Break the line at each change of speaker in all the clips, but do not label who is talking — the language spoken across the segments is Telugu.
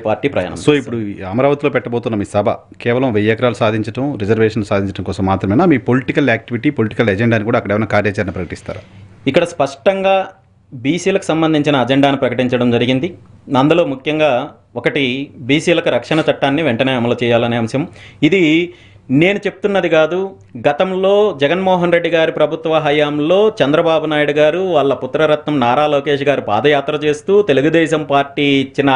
పార్టీ ప్రయాణం.
సో ఇప్పుడు అమరావతిలో పెట్టబోతున్న మీ సభ కేవలం 1000 ఎకరాలు సాధించడం, రిజర్వేషన్ సాధించడం కోసం మాత్రమేనా? మీ పొలిటికల్ యాక్టివిటీ, పొలిటికల్ ఎజెండాని కూడా అక్కడ ఏమైనా కార్యాచరణ ప్రకటిస్తారా?
ఇక్కడ స్పష్టంగా బీసీలకు సంబంధించిన అజెండాను ప్రకటించడం జరిగింది. అందులో ముఖ్యంగా ఒకటి, బీసీలకు రక్షణ చట్టాన్ని వెంటనే అమలు చేయాలనే అంశం. ఇది నేను చెప్తున్నది కాదు. గతంలో జగన్మోహన్ రెడ్డి గారి ప్రభుత్వ హయాంలో చంద్రబాబు నాయుడు గారు వాళ్ళ పుత్రరత్నం నారా లోకేష్ గారు పాదయాత్ర చేస్తూ తెలుగుదేశం పార్టీ ఇచ్చిన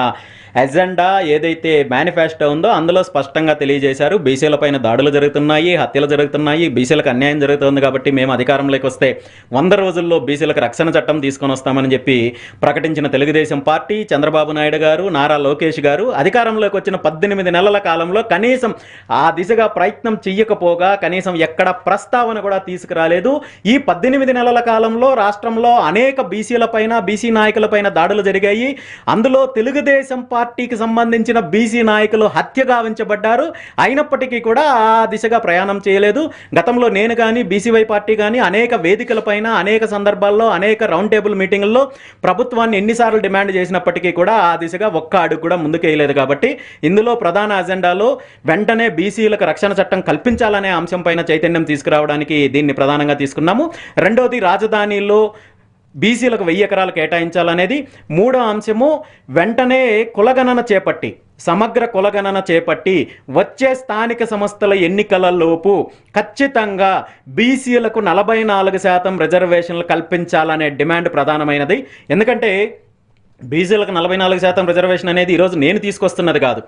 ఎజెండా ఏదైతే మేనిఫెస్టో ఉందో అందులో స్పష్టంగా తెలియజేశారు. బీసీలపైన దాడులు జరుగుతున్నాయి, హత్యలు జరుగుతున్నాయి, బీసీలకు అన్యాయం జరుగుతుంది కాబట్టి మేము అధికారంలోకి వస్తే 100 రోజుల్లో బీసీలకు రక్షణ చట్టం తీసుకొని వస్తామని చెప్పి ప్రకటించిన తెలుగుదేశం పార్టీ, చంద్రబాబు నాయుడు గారు, నారా లోకేష్ గారు అధికారంలోకి వచ్చిన 18 నెలల కాలంలో కనీసం ఆ దిశగా ప్రయత్నం చెయ్యకపోగా కనీసం ఎక్కడ ప్రస్తావన కూడా తీసుకురాలేదు. ఈ 18 నెలల కాలంలో రాష్ట్రంలో అనేక బీసీలపైన, బీసీ నాయకులపైన దాడులు జరిగాయి. అందులో తెలుగుదేశం పార్టీకి సంబంధించిన బీసీ నాయకులు హత్య గావించబడ్డారు. అయినప్పటికీ కూడా ఆ దిశగా ప్రయాణం చేయలేదు. గతంలో నేను కానీ, బీసీవై పార్టీ కానీ అనేక వేదికలపైన, అనేక సందర్భాల్లో, అనేక రౌండ్ టేబుల్ మీటింగుల్లో ప్రభుత్వాన్ని ఎన్నిసార్లు డిమాండ్ చేసినప్పటికీ కూడా ఆ దిశగా ఒక్క అడుగు కూడా ముందుకేయలేదు. కాబట్టి ఇందులో ప్రధాన అజెండాలో వెంటనే బీసీలకు రక్షణ చట్టం కల్పించాలనే అంశం పైన చైతన్యం తీసుకురావడానికి దీన్ని ప్రధానంగా తీసుకున్నాము. రెండోది, రాజధానిలో బీసీలకు 1000 ఎకరాలు కేటాయించాలనేది. మూడో అంశము, వెంటనే కులగణన చేపట్టి, సమగ్ర కులగణన చేపట్టి వచ్చే స్థానిక సంస్థల ఎన్నికలలోపు ఖచ్చితంగా బీసీలకు 44% రిజర్వేషన్లు కల్పించాలనే డిమాండ్ ప్రధానమైనది. ఎందుకంటే బీసీలకు 44% రిజర్వేషన్ అనేది ఈరోజు నేను తీసుకొస్తున్నది కాదు.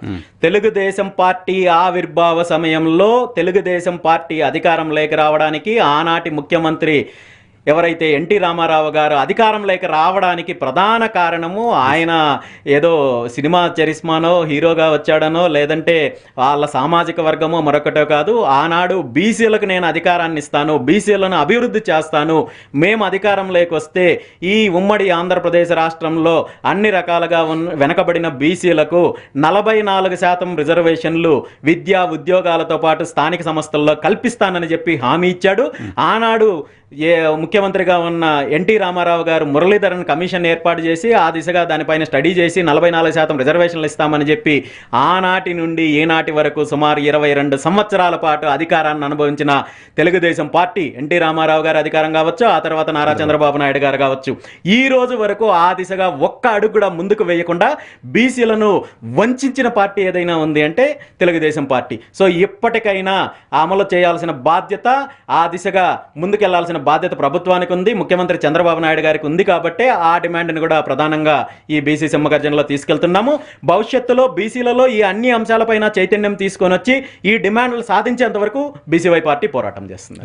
తెలుగుదేశం పార్టీ ఆవిర్భావ సమయంలో తెలుగుదేశం పార్టీ అధికారంలోకి రావడానికి ఆనాటి ముఖ్యమంత్రి ఎవరైతే ఎన్టీ రామారావు గారు అధికారంలోకి రావడానికి ప్రధాన కారణము ఆయన ఏదో సినిమా చరిస్మానో హీరోగా వచ్చాడనో లేదంటే వాళ్ళ సామాజిక వర్గమో మరొకటో కాదు. ఆనాడు బీసీలకు నేను అధికారాన్ని ఇస్తాను, బీసీలను అభివృద్ధి చేస్తాను, మేము అధికారంలోకి వస్తే ఈ ఉమ్మడి ఆంధ్రప్రదేశ్ రాష్ట్రంలో అన్ని రకాలుగా వెనకబడిన బీసీలకు 44% రిజర్వేషన్లు విద్యా ఉద్యోగాలతో పాటు స్థానిక సంస్థల్లో కల్పిస్తానని చెప్పి హామీ ఇచ్చాడు. ఆనాడు ముఖ్యమంత్రిగా ఉన్న ఎన్టీ రామారావు గారు మురళీధరన్ కమిషన్ ఏర్పాటు చేసి ఆ దిశగా దానిపైన స్టడీ చేసి 44% రిజర్వేషన్లు ఇస్తామని చెప్పి ఆనాటి నుండి ఈనాటి వరకు సుమారు 22 సంవత్సరాల పాటు అధికారాన్ని అనుభవించిన తెలుగుదేశం పార్టీ, ఎన్టీ రామారావు గారు అధికారం కావచ్చు, ఆ తర్వాత నారా చంద్రబాబు నాయుడు గారు కావచ్చు, ఈ రోజు వరకు ఆ దిశగా ఒక్క అడుగు కూడా ముందుకు వేయకుండా బీసీలను వంచిన పార్టీ ఏదైనా ఉంది అంటే తెలుగుదేశం పార్టీ. సో ఇప్పటికైనా అమలు చేయాల్సిన బాధ్యత, ఆ దిశగా ముందుకెళ్లాల్సిన బాధ్యత ప్రభుత్వానికి ఉంది, ముఖ్యమంత్రి చంద్రబాబు నాయుడు గారికి ఉంది. కాబట్టి ఆ డిమాండ్ని కూడా ప్రధానంగా ఈ బీసీ సింహగర్జనలో తీసుకెళ్తున్నాము. భవిష్యత్తులో బీసీలలో ఈ అన్ని అంశాలపైన చైతన్యం తీసుకొని వచ్చి ఈ డిమాండ్లు సాధించేంత వరకు బీసీవై పార్టీ పోరాటం చేస్తుంది.